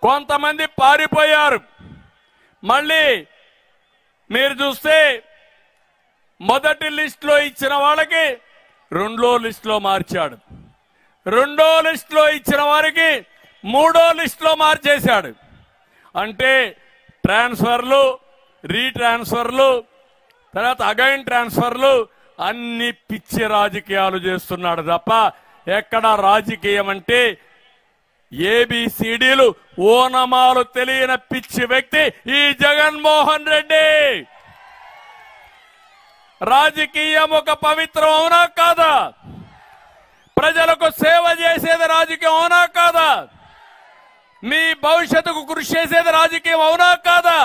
కొంతమంది పారిపోయారు. మళ్ళీ మీరు చూస్తే మొదటి లిస్టులో ఇచ్చిన వాళ్ళకి రెండో లిస్టులో మార్చాడు, రెండో లిస్టులో ఇచ్చిన వారికి మూడో లిస్టులో మార్చేశాడు. అంటే ట్రాన్స్ఫర్లు, రీట్రాన్స్ఫర్లు, తర్వాత అగైన్ ట్రాన్స్ఫర్లు, అన్ని పిచ్చి రాజకీయాలు చేస్తున్నాడు తప్ప ఎక్కడ రాజకీయం అంటే ఏబిసిడీలు ఓనమాలు తెలియని పిచ్చి వ్యక్తి ఈ జగన్మోహన్ రెడ్డి. రాజకీయం ఒక పవిత్రం అవునా కాదా? ప్రజలకు సేవ చేసేది రాజకీయం అవునా కాదా? మీ భవిష్యత్తుకు కృషి చేసేది రాజకీయం అవునా కాదా?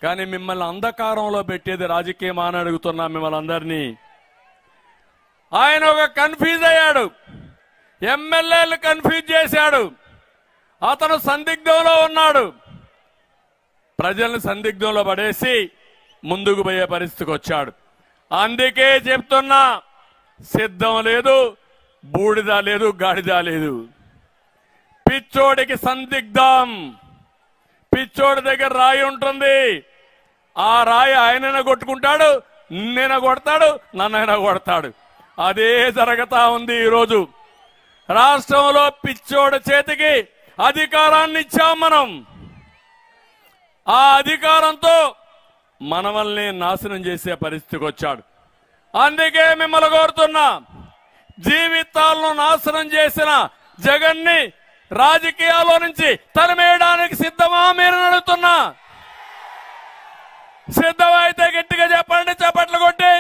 కానీ మిమ్మల్ని అంధకారంలో పెట్టేది రాజకీయం అని అడుగుతున్నా మిమ్మల్ని అందరినీ. ఆయన ఒక కన్ఫ్యూజ్ అయ్యాడు, ఎమ్మెల్యేలు కన్ఫ్యూజ్ చేశాడు, అతను సందిగ్ధంలో ఉన్నాడు. ప్రజల్ని సందిగ్ధంలో పడేసి ముందుకు పోయే పరిస్థితికి వచ్చాడు. అందుకే చెప్తున్నా, సిద్ధం లేదు, బూడిద లేదు, గాడిద లేదు. పిచ్చోడికి సందిగ్ధం. పిచ్చోడి దగ్గర రాయి ఉంటుంది, ఆ రాయి ఆయనైనా కొట్టుకుంటాడు, నిన్న కొడతాడు, నన్నైనా కొడతాడు. అదే జరుగుతా ఉంది ఈరోజు రాష్ట్రంలో. పిచ్చోడి చేతికి అధికారాన్ని ఇచ్చాం మనం. ఆ అధికారంతో మనల్ని నాశనం చేసే పరిస్థితికి వచ్చాడు. అందుకే మిమ్మల్ని కోరుతున్నా, జీవితాలను నాశనం చేసిన జగన్ని రాజకీయాల్లో నుంచి తరిమేయడానికి సిద్ధమా మీరు అడుగుతున్నా? సిద్ధమైతే గట్టిగా చెప్పండి, చప్పట్లు కొట్టి.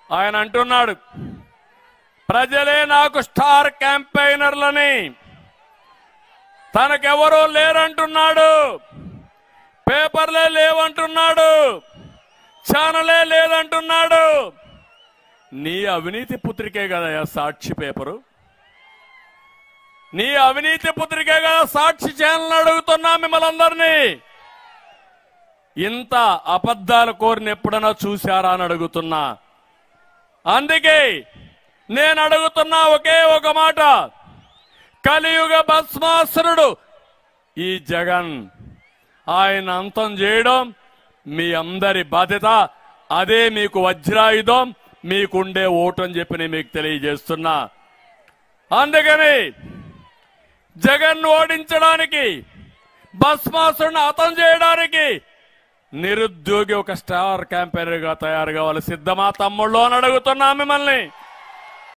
ఆయన అంటున్నాడు, ప్రజలే నాకు స్టార్ క్యాంపెయినర్లని. తనకెవరూ లేరంటున్నాడు, పేపర్లే లేవంటున్నాడు, ఛానలే లేదంటున్నాడు. నీ అవినీతి పుత్రికే కదా సాక్షి పేపరు, నీ అవినీతి పుత్రికే కదా సాక్షి ఛానల్ అడుగుతున్నా మిమ్మల్ని అందరినీ. ఇంత అబద్ధాలు కోరిన ఎప్పుడైనా చూశారా అని అడుగుతున్నా. అందుకే నేను అడుగుతున్నా ఒకే ఒక మాట, కలియుగ భస్మాసురుడు ఈ జగన్, ఆయన అంతం చేయడం మీ అందరి బాధ్యత. అదే మీకు వజ్రాయుధం, మీకుండే ఓటు అని చెప్పి నేను మీకు తెలియజేస్తున్నా. అందుకని జగన్ ఓడించడానికి, భస్మాసురుడిని అంతం చేయడానికి నిరుద్యోగి ఒక స్టార్ క్యాంపెయినర్ గా తయారు కావాలి. సిద్ధమా తమ్ముళ్ళు అని అడుగుతున్నా మిమ్మల్ని.